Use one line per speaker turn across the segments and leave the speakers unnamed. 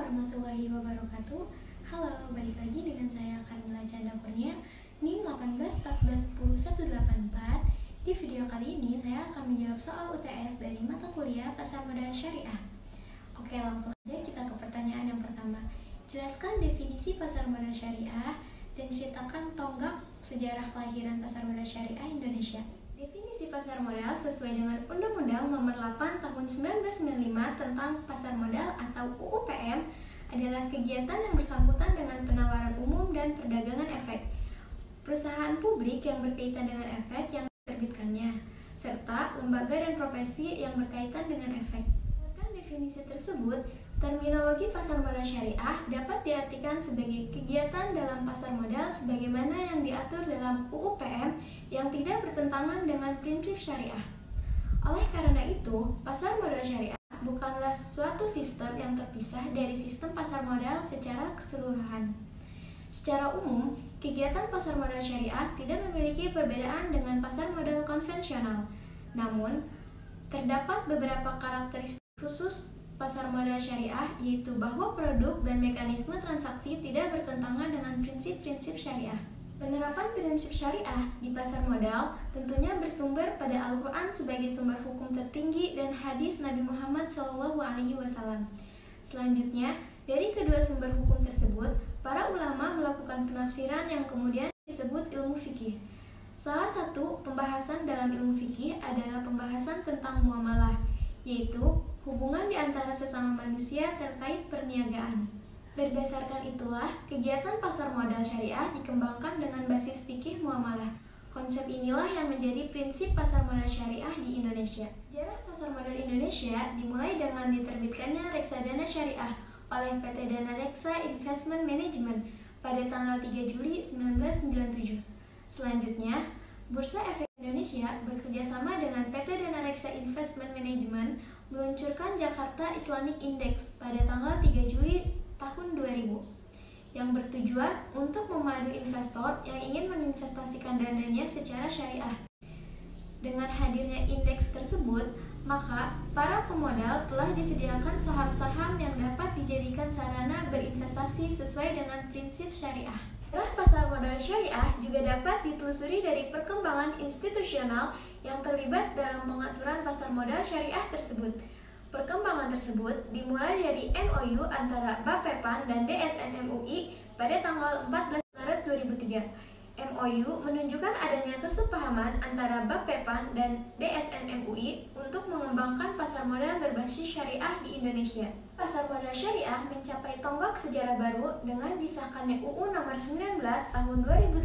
warahmatullahi wabarakatuh. Halo, balik lagi dengan saya Kamila Chandra Kurnia, NIM 18141018. Di video kali ini saya akan menjawab soal UTS dari mata kuliah Pasar Modal Syariah. Oke, langsung aja kita ke pertanyaan yang pertama. Jelaskan definisi Pasar Modal Syariah dan ceritakan tonggak sejarah kelahiran Pasar Modal Syariah Indonesia. Definisi pasar modal sesuai dengan Undang-Undang Nomor 8 Tahun 1995 tentang Pasar Modal atau UU PM adalah kegiatan yang bersangkutan dengan penawaran umum dan perdagangan efek, perusahaan publik yang berkaitan dengan efek yang diterbitkannya, serta lembaga dan profesi yang berkaitan dengan efek. Berdasarkan definisi tersebut, terminologi pasar modal syariah dapat diartikan sebagai kegiatan dalam pasar modal sebagaimana yang diatur dalam UU PM yang tidak bertentangan dengan prinsip syariah. Oleh karena itu, pasar modal syariah bukanlah suatu sistem yang terpisah dari sistem pasar modal secara keseluruhan. Secara umum, kegiatan pasar modal syariah tidak memiliki perbedaan dengan pasar modal konvensional. Namun, terdapat beberapa karakteristik khusus pasar modal syariah, yaitu bahwa produk dan mekanisme transaksi tidak bertentangan dengan prinsip-prinsip syariah. Penerapan prinsip syariah di pasar modal tentunya bersumber pada Al-Quran sebagai sumber hukum tertinggi dan hadis Nabi Muhammad SAW. Selanjutnya, dari kedua sumber hukum tersebut, para ulama melakukan penafsiran yang kemudian disebut ilmu fikih. Salah satu pembahasan dalam ilmu fikih adalah pembahasan tentang muamalah, yaitu hubungan di antara sesama manusia terkait perniagaan. Berdasarkan itulah, kegiatan pasar modal syariah dikembangkan dengan basis fikih muamalah. Konsep inilah yang menjadi prinsip pasar modal syariah di Indonesia. Sejarah pasar modal Indonesia dimulai dengan diterbitkannya Reksadana Syariah oleh PT Dana Reksa Investment Management pada tanggal 3 Juli 1997. Selanjutnya, Bursa Efek Indonesia bekerjasama dengan PT Dana Reksa Investment Management meluncurkan Jakarta Islamic Index pada tanggal 3 Juli tahun 2000 yang bertujuan untuk memadu investor yang ingin menginvestasikan dananya secara syariah. Dengan hadirnya indeks tersebut, maka para pemodal telah disediakan saham-saham yang dapat dijadikan sarana berinvestasi sesuai dengan prinsip syariah. Sejarah pasar modal syariah juga dapat ditelusuri dari perkembangan institusional yang terlibat dalam pengaturan pasar modal syariah tersebut. Perkembangan tersebut dimulai dari MOU antara Bappepan dan DSN MUI pada tanggal 14 Maret 2003. MOU menunjukkan adanya kesepahaman antara Bappepan dan DSN MUI untuk mengembangkan pasar modal berbasis syariah di Indonesia. Pasar modal syariah mencapai tonggak sejarah baru dengan disahkannya UU Nomor 19 Tahun 2008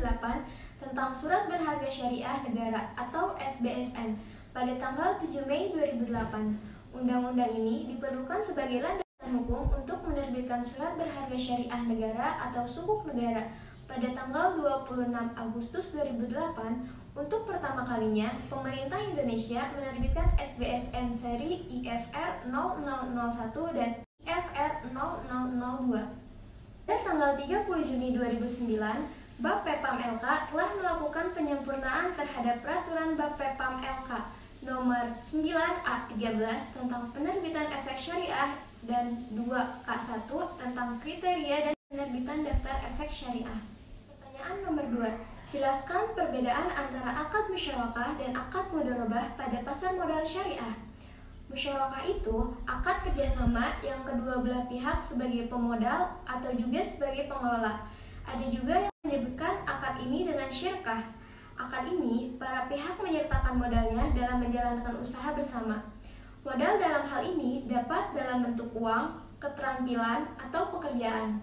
tentang Surat Berharga Syariah Negara atau SBSN pada tanggal 7 Mei 2008. Undang-undang ini diperlukan sebagai landasan hukum untuk menerbitkan Surat Berharga Syariah Negara atau Sukuk Negara pada tanggal 26 Agustus 2008. Untuk pertama kalinya, pemerintah Indonesia menerbitkan SBSN seri IFR 0001 dan IFR 0002. Pada tanggal 30 Juni 2009, Bappepam LK telah melakukan penyempurnaan terhadap peraturan Bappepam LK Nomor 9A13 tentang penerbitan efek syariah dan 2K1 tentang kriteria dan penerbitan daftar efek syariah. Pertanyaan nomor 2. Jelaskan perbedaan antara akad musyarakah dan akad mudharabah pada pasar modal syariah. Musyarakah itu akad kerjasama yang kedua belah pihak sebagai pemodal atau juga sebagai pengelola. Ada juga yang menyebutkan akad ini dengan syirkah. Akad ini, para pihak menyertakan modalnya dalam menjalankan usaha bersama. Modal dalam hal ini dapat dalam bentuk uang, keterampilan, atau pekerjaan.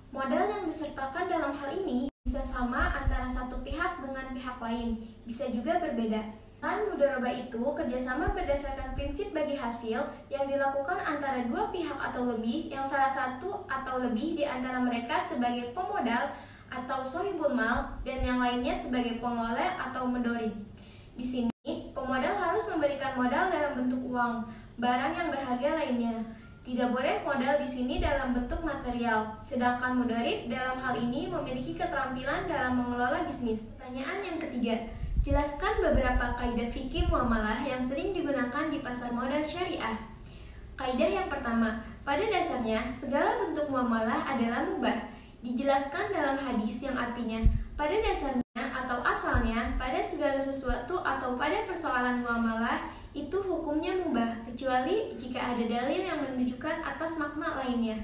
Modal yang disertakan dalam hal ini bisa sama antara satu pihak dengan pihak lain, bisa juga berbeda. Mudharabah itu kerjasama berdasarkan prinsip bagi hasil yang dilakukan antara dua pihak atau lebih, yang salah satu atau lebih di antara mereka sebagai pemodal atau sohibul mal dan yang lainnya sebagai pengelola atau mendorib. Di sini, pemodal harus memberikan modal dalam bentuk uang, barang yang berharga lainnya. Tidak boleh modal di sini dalam bentuk material, sedangkan mudharib dalam hal ini memiliki keterampilan dalam mengelola bisnis. Pertanyaan yang ketiga, jelaskan beberapa kaidah fikih muamalah yang sering digunakan di pasar modal syariah. Kaidah yang pertama, Pada dasarnya, segala bentuk muamalah adalah mubah. Dijelaskan dalam hadis yang artinya, pada dasarnya atau asalnya, pada segala sesuatu atau pada persoalan muamalah, itu hukumnya mubah, kecuali jika ada dalil yang menunjukkan atas makna lainnya.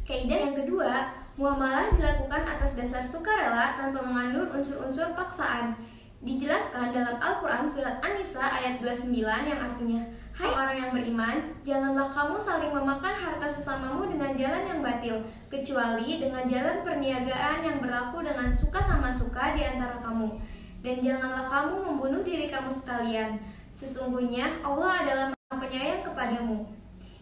Kaidah yang kedua, muamalah dilakukan atas dasar sukarela tanpa mengandung unsur-unsur paksaan. Dijelaskan dalam Al-Quran surat An-Nisa ayat 29 yang artinya, hai orang yang beriman, janganlah kamu saling memakan harta sesamamu dengan jalan yang batil, kecuali dengan jalan perniagaan yang berlaku dengan suka sama suka di antara kamu. Dan janganlah kamu membunuh diri kamu sekalian. Sesungguhnya Allah adalah Maha Penyayang kepadamu.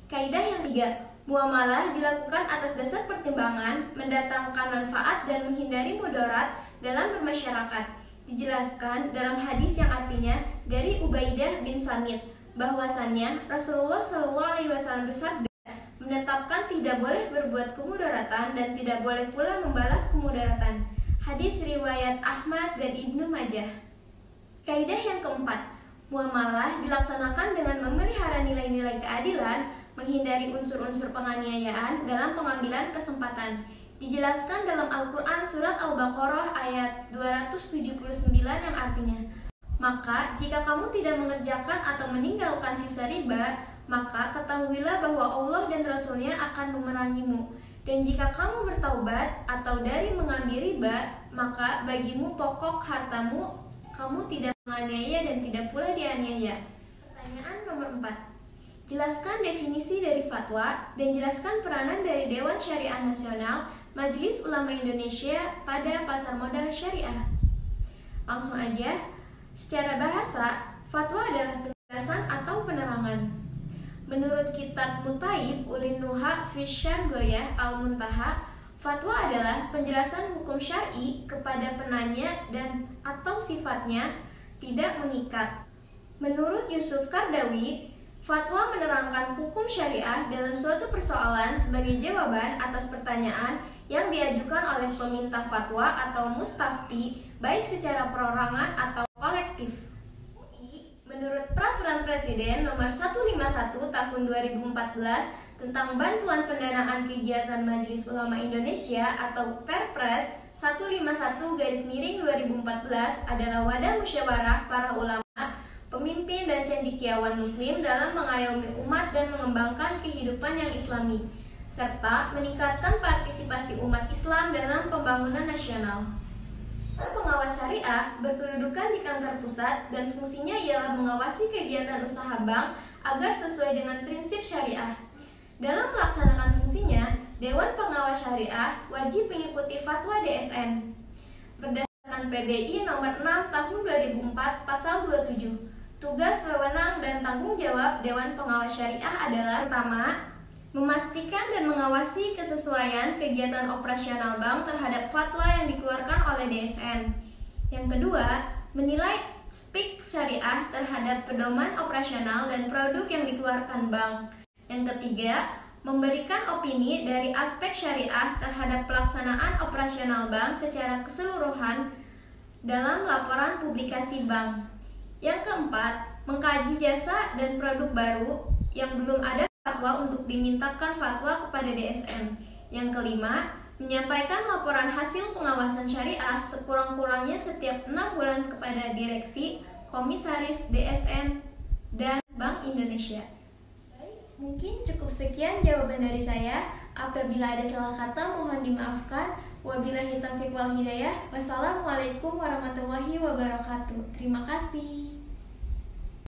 Kaidah yang ketiga, muamalah dilakukan atas dasar pertimbangan, mendatangkan manfaat dan menghindari mudarat dalam bermasyarakat. Dijelaskan dalam hadis yang artinya dari Ubaidah bin Samit bahwasannya Rasulullah SAW bersabda, menetapkan tidak boleh berbuat kemudaratan dan tidak boleh pula membalas kemudaratan. Hadis riwayat Ahmad dan Ibnu Majah. Kaidah yang keempat, muamalah dilaksanakan dengan memelihara nilai-nilai keadilan, menghindari unsur-unsur penganiayaan dalam pengambilan kesempatan. Dijelaskan dalam Al-Quran surat Al-Baqarah ayat 279 yang artinya, maka jika kamu tidak mengerjakan atau meninggalkan sisa riba, maka ketahuilah bahwa Allah dan Rasul-Nya akan memerangimu. Dan jika kamu bertaubat atau dari mengambil riba, maka bagimu pokok hartamu, kamu tidak menganiaya dan tidak pula dianiaya. Pertanyaan nomor 4. Jelaskan definisi dari fatwa dan jelaskan peranan dari Dewan Syariah Nasional Majelis Ulama Indonesia pada pasar modal syariah. Langsung aja, secara bahasa, fatwa adalah penjelasan atau penerangan. Menurut kitab Mutaib Ulin Nuha fi Syargoyah Al-Muntaha, fatwa adalah penjelasan hukum syar'i kepada penanya dan atau sifatnya tidak mengikat. Menurut Yusuf Kardawi, fatwa menerangkan hukum syariah dalam suatu persoalan sebagai jawaban atas pertanyaan yang diajukan oleh peminta fatwa atau mustafti, baik secara perorangan atau kolektif. Menurut Peraturan Presiden Nomor 151 Tahun 2014 tentang Bantuan Pendanaan Kegiatan Majelis Ulama Indonesia atau Perpres 151/2014 adalah wadah musyawarah para ulama, pemimpin dan cendekiawan muslim dalam mengayomi umat dan mengembangkan kehidupan yang islami, serta meningkatkan partisipasi umat Islam dalam pembangunan nasional. Pengawas syariah berkedudukan di kantor pusat dan fungsinya ialah mengawasi kegiatan usaha bank agar sesuai dengan prinsip syariah. Dalam melaksanakan fungsinya, Dewan Pengawas Syariah wajib mengikuti fatwa DSN. Berdasarkan PBI nomor 6 tahun 2004 pasal 27, tugas, wewenang, dan tanggung jawab Dewan Pengawas Syariah adalah: pertama, memastikan dan mengawasi kesesuaian kegiatan operasional bank terhadap fatwa yang dikeluarkan oleh DSN. Yang kedua, menilai spik syariah terhadap pedoman operasional dan produk yang dikeluarkan bank. Yang ketiga, memberikan opini dari aspek syariah terhadap pelaksanaan operasional bank secara keseluruhan dalam laporan publikasi bank. Yang keempat, mengkaji jasa dan produk baru yang belum ada fatwa untuk dimintakan fatwa kepada DSN. Yang kelima, menyampaikan laporan hasil pengawasan syariah sekurang-kurangnya setiap 6 bulan kepada direksi, komisaris DSN, dan Bank Indonesia. Baik, mungkin cukup sekian jawaban dari saya. Apabila ada salah kata mohon dimaafkan. Wabillahi taufiq wal hidayah. Wassalamualaikum warahmatullahi wabarakatuh. Terima kasih.